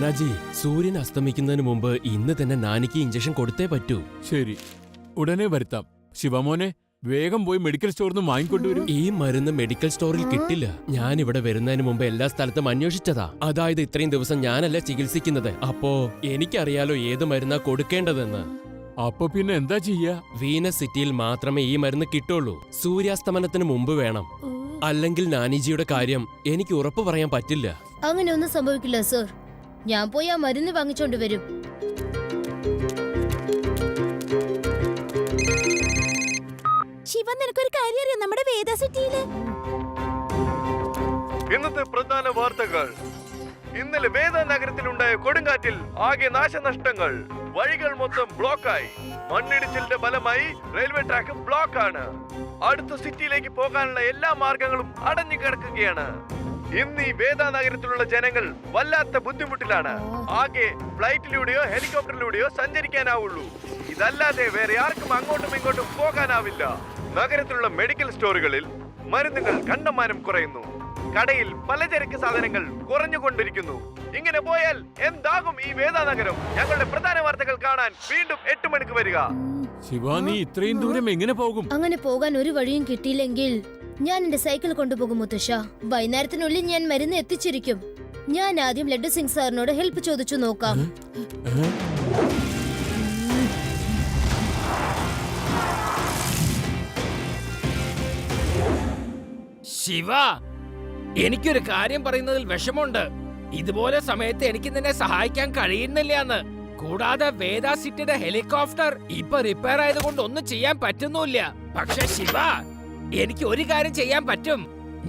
നാനാജി, സൂര്യൻ അസ്തമിക്കുന്നതിന് മുമ്പ് ഇന്ന് തന്നെ നാനിക്ക് ഇഞ്ചക്ഷൻ കൊടുത്തേ പറ്റൂ. ശരി, ഉടനെ വരുത്താം. ശിവമോനെ, വേഗം പോയി മെഡിക്കൽ സ്റ്റോറിൽ നിന്ന് വാങ്ങിക്കൊണ്ടുവരും. ഈ മരുന്ന് മെഡിക്കൽ സ്റ്റോറിൽ കിട്ടില്ല. ഞാൻ ഇവിടെ വരുന്നതിന് മുമ്പ് എല്ലാ സ്ഥലത്തും അന്വേഷിച്ചതാ. അതായത് ഇത്രയും ദിവസം ഞാനല്ല ചികിത്സിക്കുന്നത്. അപ്പോ എനിക്കറിയാലോ ഏത് മരുന്നാ കൊടുക്കേണ്ടതെന്ന്. അപ്പൊ പിന്നെ എന്താ ചെയ്യാ? വീനസ് സിറ്റിയിൽ മാത്രമേ ഈ മരുന്ന് കിട്ടുള്ളൂ. സൂര്യാസ്തമനത്തിന് മുമ്പ് വേണം. അല്ലെങ്കിൽ നാനിജിയുടെ കാര്യം എനിക്ക് ഉറപ്പ് പറയാൻ പറ്റില്ല. അങ്ങനെ ഒന്നും സംഭവിക്കില്ല സർ. ഞാൻ പോയി ആ മരുന്ന് വാങ്ങിച്ചോണ്ട് വരും. ശിവ, നിനക്കൊരു കാര്യം അറിയാം? നമ്മുടെ വേദ സിറ്റിയില് ഇന്നത്തെ പ്രധാന വാർത്തകൾ. ഇന്നലെ വേദ നഗരത്തിലുണ്ടായ കൊടുങ്കാറ്റിൽ ആകെ നാശനഷ്ടങ്ങൾ. വഴികൾ മൊത്തം ബ്ലോക്കായി. മണ്ണിടിച്ചിലിന്റെ ഫലമായി റെയിൽവേ ട്രാക്ക് ബ്ലോക്ക് ആണ്. അടുത്ത സിറ്റിയിലേക്ക് പോകാനുള്ള എല്ലാ മാർഗങ്ങളും അടഞ്ഞു കിടക്കുകയാണ്. ഇന്ന് ഈ വേദ നഗരത്തിലുള്ള ജനങ്ങൾ വല്ലാത്ത ബുദ്ധിമുട്ടിലാണ്. ആകെ ഫ്ലൈറ്റിലൂടെയോ ഹെലികോപ്റ്ററിലൂടെയോ സഞ്ചരിക്കാനാവുള്ളൂ. ഇതല്ലാതെ വേറെ ആർക്കും അങ്ങോട്ടും ഇങ്ങോട്ടും പോകാനാവില്ല. നഗരത്തിലുള്ള മെഡിക്കൽ സ്റ്റോറുകളിൽ മരുന്നുകൾ കണ്ടമാനം കുറയുന്നു. കടയിൽ പലചരക്ക് സാധനങ്ങൾ കുറഞ്ഞുകൊണ്ടിരിക്കുന്നു. ഇങ്ങനെ പോയാൽ എന്താകും ഈ വേദ നഗരം? ഞങ്ങളുടെ പ്രധാന വാർത്തകൾ കാണാൻ വീണ്ടും 8 മണിക്ക് വരിക. ശിവ, നീ ഇത്രയും ദൂരം എങ്ങനെ പോകും? അങ്ങനെ പോകാൻ ഒരു വഴിയും കിട്ടിയില്ലെങ്കിൽ ഞാൻ എന്റെ സൈക്കിൾ കൊണ്ടുപോകും മുത്തശ്ശ. വൈകുന്നേരത്തിനുള്ളിൽ ഞാൻ മരുന്ന് എത്തിച്ചിരിക്കും. ഞാൻ ആദ്യം ലഡ്ഡു സിംഗ് സാറിനോട് ഹെൽപ്പ് ചോദിച്ചു നോക്കാം. ശിവ, എനിക്കൊരു കാര്യം പറയുന്നതിൽ വിഷമമുണ്ട്. ഇതുപോലെ സമയത്ത് എനിക്ക് നിന്നെ സഹായിക്കാൻ കഴിയുന്നില്ലാന്ന്. കൂടാതെ വേദ സിറ്റിയുടെ ഹെലികോപ്റ്റർ ഇപ്പൊ റിപ്പയർ ആയതുകൊണ്ട് ഒന്നും ചെയ്യാൻ പറ്റുന്നില്ല. പക്ഷെ ശിവ, എനിക്ക് ഒരു കാര്യം ചെയ്യാൻ പറ്റും.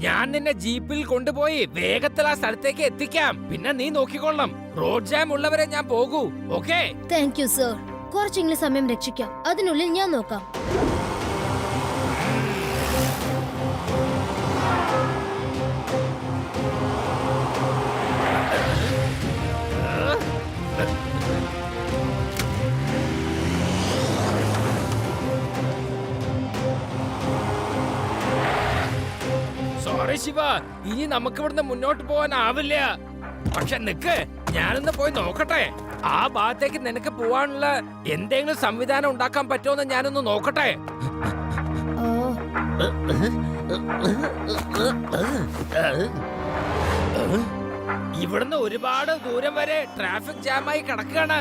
ഞാൻ നിന്നെ ജീപ്പിൽ കൊണ്ടുപോയി വേഗത്തിൽ ആ സ്ഥലത്തേക്ക് എത്തിക്കാം. പിന്നെ നീ നോക്കിക്കൊള്ളണം. റോഡ് ജാം ഉള്ളവരെ ഞാൻ പോകൂ. ഓക്കേ? Thank you sir. കുറച്ചെങ്കിലും സമയം രക്ഷിക്കാം. അതിനുള്ളിൽ ഞാൻ നോക്കാം. സോറി ശിവ, ഇനി നമുക്ക് ഇവിടുന്ന് മുന്നോട്ട് പോകാനാവില്ല. പക്ഷെ നിക്ക്, ഞാനൊന്ന് പോയി നോക്കട്ടെ. ആ ഭാഗത്തേക്ക് നിനക്ക് പോവാനുള്ള എന്തെങ്കിലും സംവിധാനം ഉണ്ടാക്കാൻ പറ്റുമോ ഞാനൊന്ന് നോക്കട്ടെ. ഇവിടുന്ന് ഒരുപാട് ദൂരം വരെ ട്രാഫിക് ജാമായി കിടക്കുകയാണ്.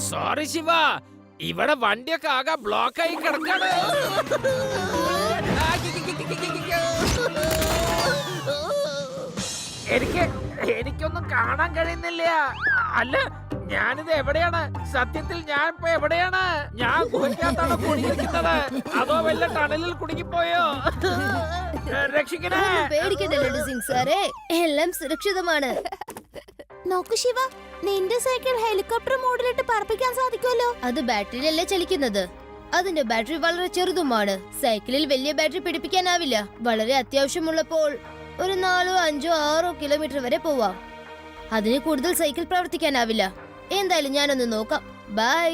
സോറി ശിവ, ഇവിടെ വണ്ടിയൊക്കെ ആകെ ബ്ലോക്കായി കിടക്കാണ്. എനിക്കൊന്നും കാണാൻ കഴിയുന്നില്ല. അല്ല, ഞാനിത് എവിടെയാണ്? സത്യത്തിൽ ഞാൻ ഇപ്പൊ എവിടെയാണ്? ഞാൻ ഗുഹയ്ക്കകത്താണ് കുടുങ്ങിയിരിക്കുന്നത്. അതോ വല്ല ടണലിൽ കുടുങ്ങിപ്പോയോ? രക്ഷിക്കണേ. പേടിക്കണ്ട ലഡ്ഡു സിംഗ് സാറേ, എല്ലാം സുരക്ഷിതമാണ്. നോക്കു ശിവ, നിന്റെ സൈക്കിൾ ഹെലികോപ്റ്റർ മോഡിലിട്ട് പറപ്പിക്കാൻ സാധിക്കുമല്ലോ. അത് ബാറ്ററിയിലല്ലേ ചലിക്കുന്നത്. അതിന്റെ ബാറ്ററി വളരെ ചെറുതുമാണ്. സൈക്കിളിൽ വലിയ ബാറ്ററി പിടിപ്പിക്കാനാവില്ല. വളരെ അത്യാവശ്യമുള്ളപ്പോൾ ഒരു 4, 5, 6 കിലോമീറ്റർ വരെ പോവാം. അതിന് കൂടുതൽ സൈക്കിൾ പ്രവർത്തിക്കാനാവില്ല. എന്തായാലും ഞാനൊന്ന് നോക്കാം. ബൈ.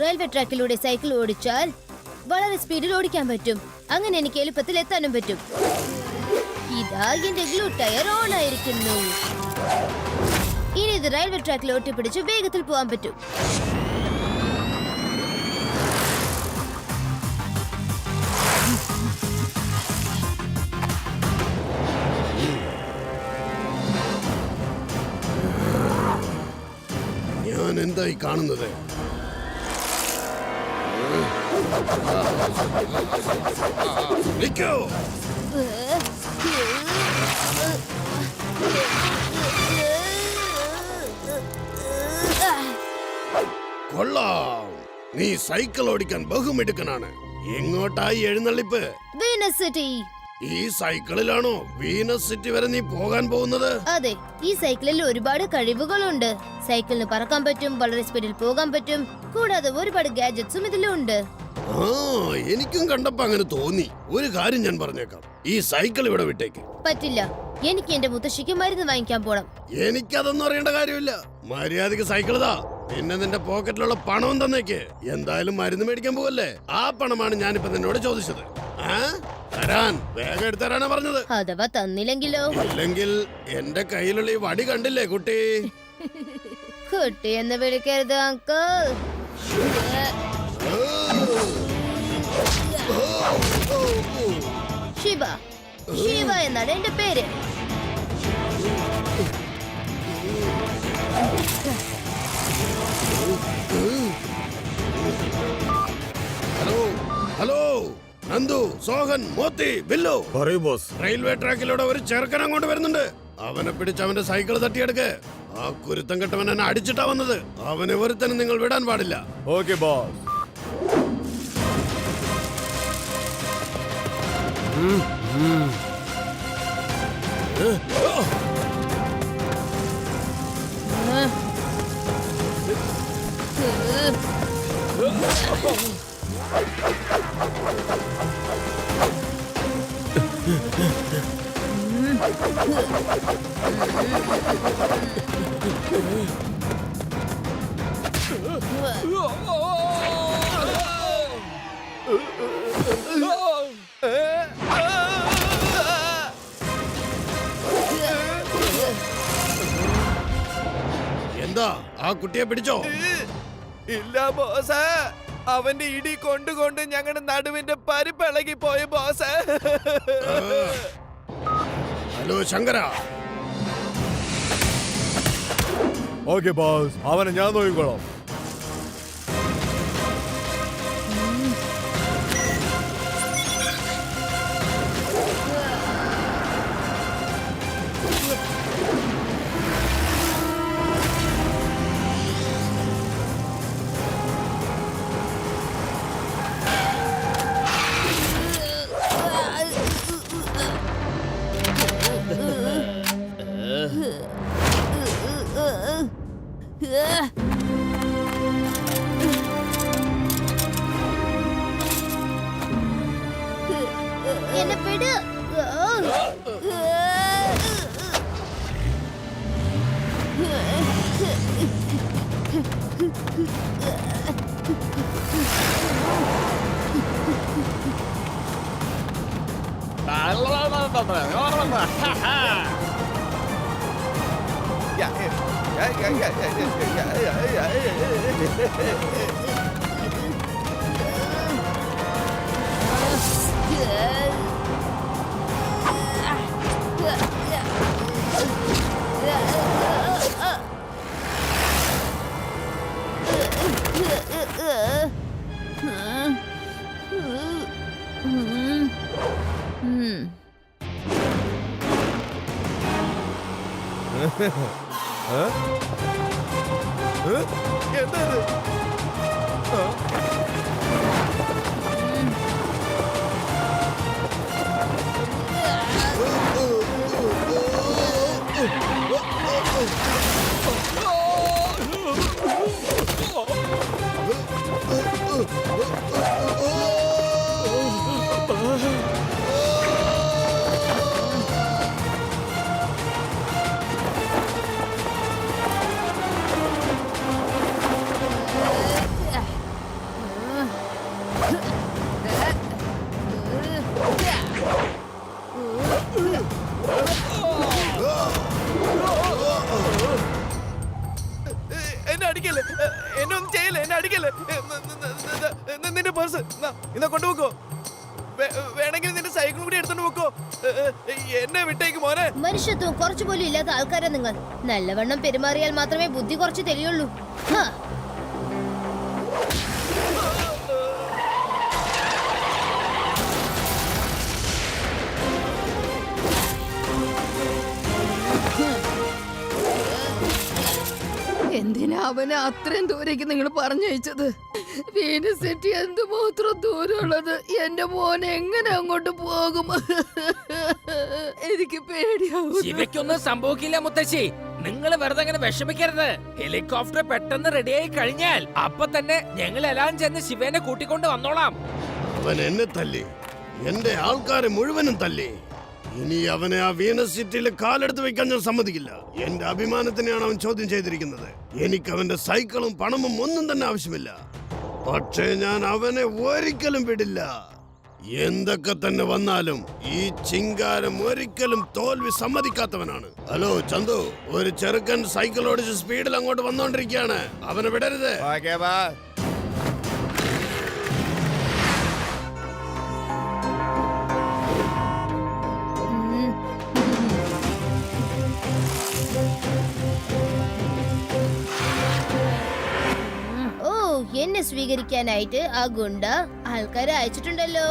റെയിൽവേ ട്രാക്കിലൂടെ സൈക്കിൾ ഓടിച്ചാൽ വളരെ സ്പീഡിൽ ഓടിക്കാൻ പറ്റും. അങ്ങനെ എനിക്ക് എളുപ്പത്തിൽ എത്താനും പറ്റും. ഇതാ എന്റെ ഗ്ലൂ ടയർ ഓൺ ആയിരിക്കുന്നു. ഇനി ഇത് റെയിൽവേ ട്രാക്കിൽ ഒട്ടിപ്പിടിച്ച് വേഗത്തിൽ പോകാൻ പറ്റും. ഞാൻ എന്തായി കാണുന്നത്? നിൽക്കൂ. കൊള്ളാം, നീ സൈക്കിൾ ഓടിക്കാൻ ബഹുമിടുക്കനാണ്. എങ്ങോട്ടായി എഴുന്നള്ളിപ്പ്? Venus city. ഈ സൈക്കിളിലാണോ വീനസ് സിറ്റി വരെ നീ പോകാൻ പോകുന്നത്? അതെ, ഈ സൈക്കിളിൽ ഒരുപാട് കഴിവുകളുണ്ട്. സൈക്കിളിന് പറക്കാൻ പറ്റും, വളരെ സ്പീഡിൽ പോകാൻ പറ്റും, കൂടാതെ ഒരുപാട് ഗാഡ്ജറ്റ്സും ഇതിലുണ്ട്. ആ, എനിക്കും കണ്ടപ്പോ അങ്ങനെ തോന്നി. ഒരു കാര്യം ഞാൻ പറഞ്ഞേക്കാം, ഈ സൈക്കിൾ ഇവിടെ വിട്ടേക്ക്. പറ്റില്ല, എനിക്ക് എന്റെ മുത്തശ്ശിക്ക് മരുന്ന് വാങ്ങിക്കാൻ പോണം. എനിക്കതൊന്നും അറിയേണ്ട കാര്യമില്ല. മര്യാദക്ക് സൈക്കിൾ താ, പിന്നെ നിന്റെ പോക്കറ്റിലുള്ള പണവും തന്നേക്ക്. എന്തായാലും മരുന്ന് മേടിക്കാൻ പോവല്ലേ, ആ പണമാണ് ഞാനിപ്പോ നിന്നോട് ചോദിച്ചത്. തരാൻ വേഗം എടുത്തരാനാ പറഞ്ഞത്. അഥവാ തന്നില്ലെങ്കിലോ? ഇല്ലെങ്കിൽ എന്റെ കയ്യിലുള്ള ഈ വടി കണ്ടില്ലേ കുട്ടി? കുട്ടി എന്ന് വിളിക്കരുത് അങ്കിൾ. ശിവ, ശിവ എന്നാണ് എന്റെ പേര്. ഹലോ ഹലോ, നന്ദു, സോഹൻ, മോത്തി, ബില്ലു. പറയൂ ബോസ്. റെയിൽവേ ട്രാക്കിലൂടെ ഒരു ചെറുക്കൻ അങ്ങോട്ട് വരുന്നുണ്ട്. അവനെ പിടിച്ച് അവന്റെ സൈക്കിൾ തട്ടിയെടുക്ക്. ആ കുരുത്തം കെട്ടവൻ എന്നെ അടിച്ചിട്ടാ വന്നത്. അവനെ ഒരുത്തനും നിങ്ങൾ വിടാൻ പാടില്ല. Okay boss. എന്താ, ആ കുട്ടിയെ പിടിച്ചോ? ഇല്ല ബോസ്, അവന്റെ ഇടി കൊണ്ടുകൊണ്ട് ഞങ്ങളുടെ നടുവിന്റെ പരിപ്പിളകി പോയി boss. Hello Shankara. Okay boss, അവനെ ഞാൻ നോക്കിക്കോളാം. എന്നെ വിട്. എന്താ വേണമെങ്കിൽ നിന്റെ സൈക്കിൾ കൂടി എടുത്തോണ്ട് പോക്കോ. എന്നെ വിട്ടേക്ക് മോനെ. മനുഷ്യത്വം കുറച്ചുപോലും ഇല്ലാത്ത ആൾക്കാരാ നിങ്ങൾ. നല്ലവണ്ണം പെരുമാറിയാൽ മാത്രമേ ബുദ്ധി കുറച്ച് തെളിയുള്ളൂ. ഹാ. എന്തിനാ അവനെ അത്രയും ദൂരേക്ക് നിങ്ങൾ പറഞ്ഞയച്ചത്? വീനസ് സിറ്റി എന്തുമാത്രം ദൂരമുള്ളത്. എന്റെ മോൻ എങ്ങനെ അങ്ങോട്ട് പോകും? എനിക്ക് പേടിയാവും. ശിവയ്ക്കൊന്നും സംഭവിക്കില്ല മുത്തശ്ശി. നിങ്ങൾ വെറുതെ അങ്ങനെ വിഷമിക്കരുത്. ഹെലികോപ്റ്റർ പെട്ടെന്ന് റെഡിയായി കഴിഞ്ഞാൽ അപ്പൊ തന്നെ ഞങ്ങൾ എല്ലാം ചെന്ന് ശിവനെ കൂട്ടിക്കൊണ്ട് വന്നോളാം. അവൻ എന്നെ തല്ലി, എന്റെ ആൾക്കാരെ മുഴുവനും തല്ലി. ഇനി അവനെ ആ വീനസ് സിറ്റിയിൽ കാലെടുത്ത് വെക്കാൻ ഞാൻ സമ്മതിക്കില്ല. എന്റെ അഭിമാനത്തിനെയാണ് അവൻ ചോദ്യം ചെയ്തിരിക്കുന്നത്. എനിക്ക് അവന്റെ സൈക്കിളും പണവും ഒന്നും തന്നെ ആവശ്യമില്ല. പക്ഷേ ഞാൻ അവനെ ഒരിക്കലും വിടില്ല. എന്തൊക്കെ തന്നെ വന്നാലും ഈ ചിങ്കാരം ഒരിക്കലും തോൽവി സമ്മതിക്കാത്തവനാണ്. ഹലോ ചന്തു, ഒരു ചെറുക്കൻ സൈക്കിൾ ഓടിച്ച് സ്പീഡിൽ അങ്ങോട്ട് വന്നോണ്ടിരിക്കുകയാണ്. അവനെ വിടരുത്. എന്നെ സ്വീകരിക്കാനായിട്ട് ആ ഗുണ്ട ആൾക്കാരെ അയച്ചിട്ടുണ്ടല്ലോ.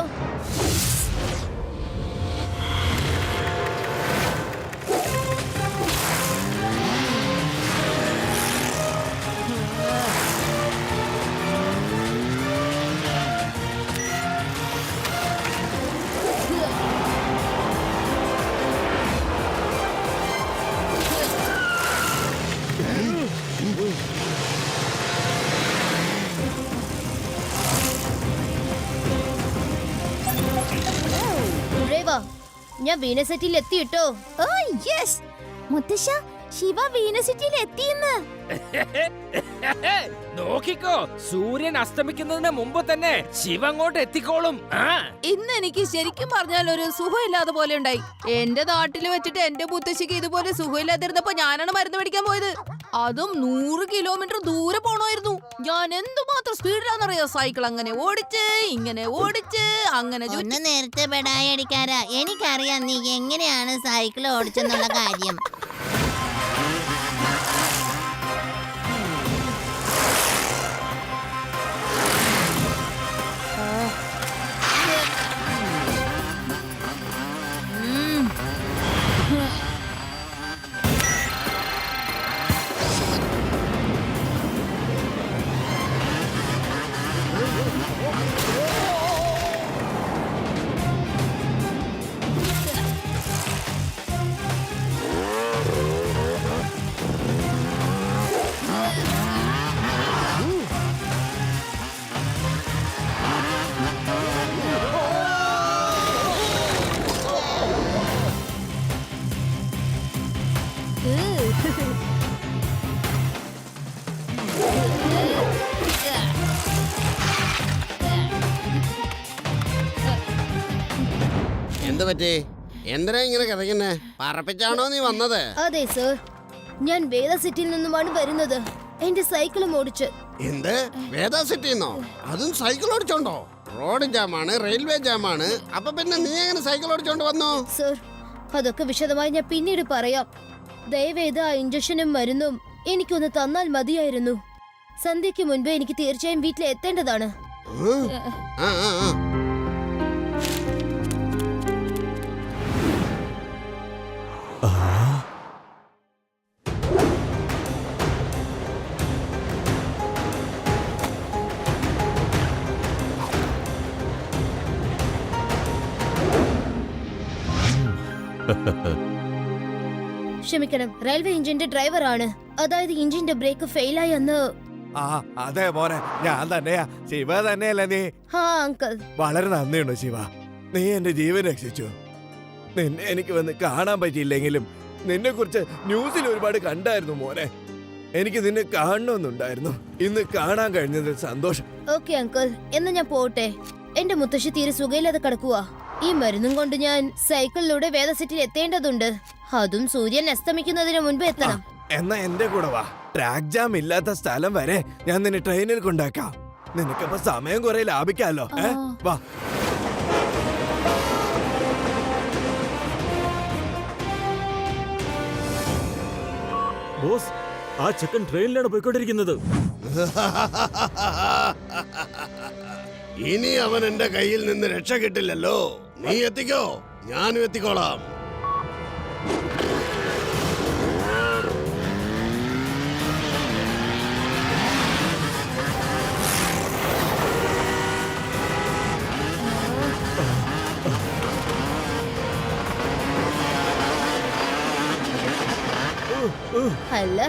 ഞാൻ വീനസ് സിറ്റിയിൽ എത്തിയിട്ടോ. ഓ യെസ് മുത്തശ്ശ, ശിവ വീനസ് സിറ്റിയിൽ എത്തിയെന്ന്. നോക്കിക്കോ, സൂര്യൻ അസ്തമിക്കുന്നതിന് മുമ്പ് തന്നെ ശിവ അങ്ങോട്ട് എത്തിക്കോളും. ഇന്ന് എനിക്ക് ശരിക്കും പറഞ്ഞാൽ ഒരു സുഖമില്ലാതെ പോലെ ഉണ്ടായി. എന്റെ നാട്ടിൽ വെച്ചിട്ട് എന്റെ മുത്തശ്ശിക്ക് ഇതുപോലെ സുഖമില്ലാതിരുന്നപ്പോ ഞാനാണ് മരുന്ന് മേടിക്കാൻ പോയത്. അതും 100 കിലോമീറ്റർ ദൂരെ പോണമായിരുന്നു. ഞാൻ എന്തുമാത്രം സ്പീഡിലാണെന്നറിയോ സൈക്കിൾ അങ്ങനെ ഓടിച്ച് ഇങ്ങനെ ഓടിച്ച് അങ്ങനെ. ഒന്ന് നേരത്തെ ബെടായി അടിക്കാരാ, എനിക്കറിയാം നീ എങ്ങനെയാണ് സൈക്കിൾ ഓടിച്ചെന്നുള്ള കാര്യം. എന്ത് പറ്റി? എന്തിനാ ഇങ്ങനെ കിടക്കുന്നേ? പറപ്പിച്ചാണോ നീ വന്നത്? അതെ സർ, ഞാൻ വേദ സിറ്റിയിൽ നിന്നുമാണ് വരുന്നത്. എന്റെ സൈക്കിളും ഓടിച്ച്. എന്ത്? വേദ സിറ്റിന്നോ? അതും സൈക്കിൾ ഓടിച്ചോണ്ടോ? റോഡ് ജാമാണ്, റെയിൽവേ ജാമാണ്. അപ്പൊ പിന്നെ നീ എങ്ങനെ സൈക്കിൾ ഓടിച്ചോണ്ട് വന്നു? സർ, അതൊക്കെ വിശദമായി ഞാൻ പിന്നീട് പറയാം. ദയവേത് ആ ഇഞ്ചക്ഷനും മരുന്നും എനിക്കൊന്ന് തന്നാൽ മതിയായിരുന്നു. സന്ധ്യയ്ക്ക് മുൻപ് എനിക്ക് തീർച്ചയായും വീട്ടിൽ എത്തേണ്ടതാണ്. ആ ആ ആ ക്ഷമിക്കണം, റെയിൽവേ എഞ്ചിന്റെ ഡ്രൈവറാണ്. അതായത് എഞ്ചിന്റെ ബ്രേക്ക് ഫെയിലായി എന്ന്. ആ അതെ മോനെ, ഞാൻ തന്നെയാ. ശിവ തന്നെയല്ലേ നീ? ഹാ അങ്കിൾ. വളരെ നന്ദിയുണ്ട് ശിവ, നീ എന്റെ ജീവൻ രക്ഷിച്ചു. നിന്നെ എനിക്ക് വന്ന് കാണാൻ പറ്റിയില്ലെങ്കിലും നിന്നെ കുറിച്ച് ന്യൂസിൽ ഒരുപാട് കണ്ടായിരുന്നു മോനെ. എനിക്ക് നിന്നെ കാണണമെന്നുണ്ടായിരുന്നു. ഇന്ന് കാണാൻ കഴിഞ്ഞതിൽ സന്തോഷം. ഓക്കെ അങ്കിൾ, എന്നാ ഞാൻ പോട്ടെ. എന്റെ മുത്തശ്ശി തീരെ സുഖയില്ലാതെ കിടക്കുക. ഈ മരുന്നും കൊണ്ട് ഞാൻ സൈക്കിളിലൂടെ വേദ സിറ്റിയിൽ എത്തേണ്ടതുണ്ട്. അതും സൂര്യൻ അസ്തമിക്കുന്നതിന് മുൻപ് എത്തണം. എന്നാ എന്റെ കൂടെ വാ. ട്രാക്ക് ജാം ഇല്ലാത്ത സ്ഥലം വരെ ഞാൻ നിന്നെ ട്രെയിനിൽ കൊണ്ടാക്കാം. നിനക്കപ്പോ സമയം കുറെ ലാഭിക്കാലോ. വാ. ബോസ് ആ ചെക്കൻ ട്രെയിനിലാണ് പോയിക്കൊണ്ടിരിക്കുന്നത്. ഇനി അവൻ എന്റെ കയ്യിൽ നിന്ന് രക്ഷ കിട്ടില്ലല്ലോ. നീ എത്തിക്കോ, ഞാനും എത്തിക്കോളാം. അല്ല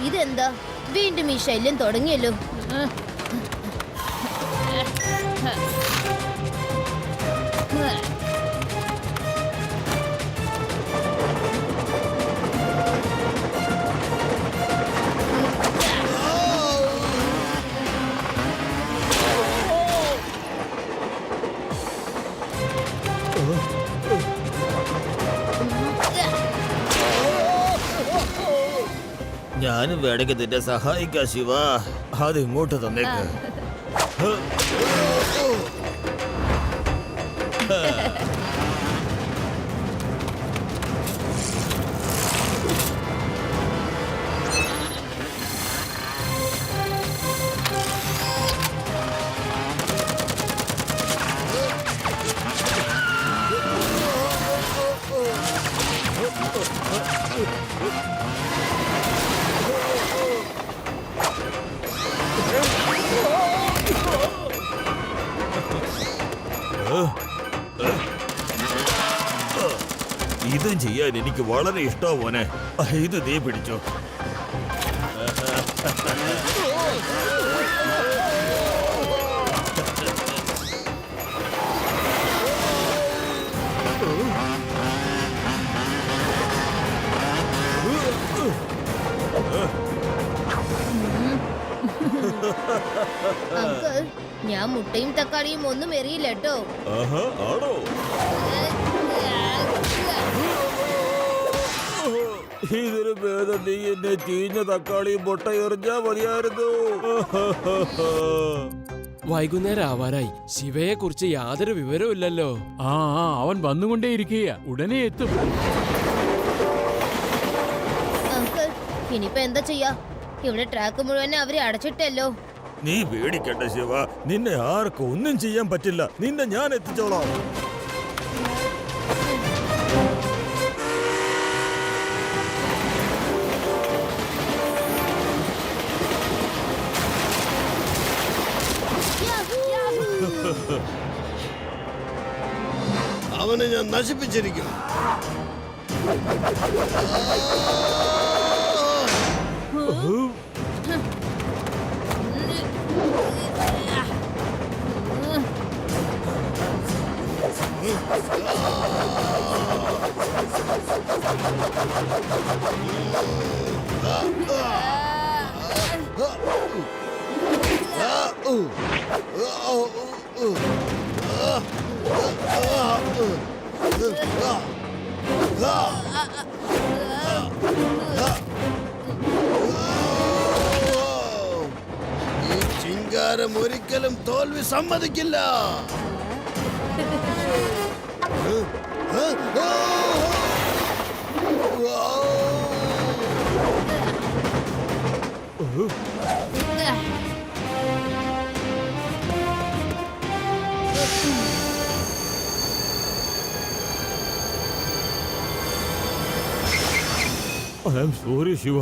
ഇതെന്താ വീണ്ടും ഈ ശല്യം തുടങ്ങിയല്ലോ. ഞാനും വേണമെങ്കിൽ നിന്നെ സഹായിക്കാം ശിവ. അത് ഇങ്ങോട്ട് തന്നേക്ക്. ഇതും ചെയ്യാൻ എനിക്ക് വളരെ ഇഷ്ടമാണ് മോനെ. ഇത് നീ പിടിച്ചോ. അങ്കിൾ ഞാൻ മുട്ടയും തക്കാളിയും ഒന്നും എറിയില്ല കേട്ടോ. ആണോ? ഇതിന് ഭേദം നീ എന്നെ ചീഞ്ഞ തക്കാളിയും മുട്ട എറിഞ്ഞാ മതിയായിരുന്നു. വൈകുന്നേരം ആവാനായി. ശിവയെ കുറിച്ച് യാതൊരു വിവരവും ഇല്ലല്ലോ. അവൻ വന്നുകൊണ്ടേയിരിക്കുക, ഉടനെ എത്തും. അങ്കിൾ ഇനിയിപ്പോ എന്താ ചെയ്യാ? ഇവിടെ ട്രാക്ക് മുഴുവൻ അവരെ അടച്ചിട്ടല്ലോ. നീ പേടിക്കണ്ട ശിവ, നിന്നെ ആർക്കും ഒന്നും ചെയ്യാൻ പറ്റില്ല. നിന്നെ ഞാൻ എത്തിച്ചോളാം. അവനെ ഞാൻ നശിപ്പിച്ചിരിക്കും. ഈ ചിങ്കാരം ഒരിക്കലും തോൽവി സമ്മതിക്കില്ല. സോറി ശിവ,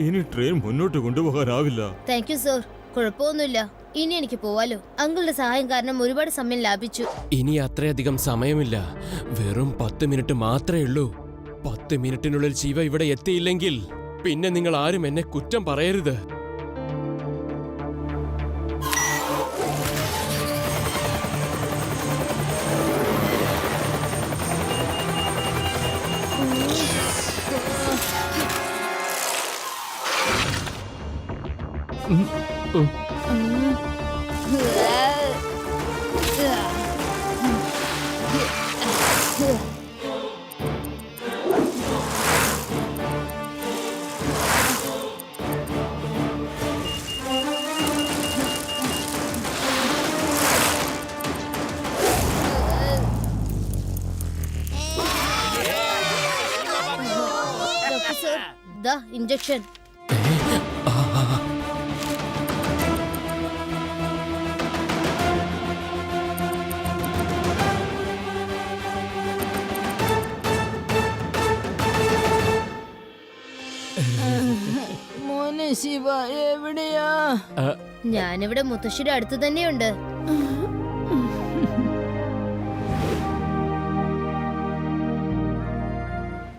ഇനി ട്രെയിൻ മുന്നോട്ട് കൊണ്ടുപോകാനാവില്ല. Thank you sir. കുഴപ്പമൊന്നുമില്ല, ഇനി എനിക്ക് പോവാലോ. അങ്കിളുടെ സഹായം കാരണം ഒരുപാട് സമയം ലാഭിച്ചു. ഇനി അത്രയധികം സമയമില്ല. വെറും 10 മിനിറ്റ് മാത്രമേ ഉള്ളൂ. 10 മിനിറ്റിനുള്ളിൽ ശിവ ഇവിടെ എത്തിയില്ലെങ്കിൽ പിന്നെ നിങ്ങൾ ആരും എന്നെ കുറ്റം പറയരുത്. ദാ ഇഞ്ചക്ഷൻ. മോനെ ശിവ എവിടെയാ? ഞാനിവിടെ മുത്തശ്ശിയുടെ അടുത്ത് തന്നെയുണ്ട്.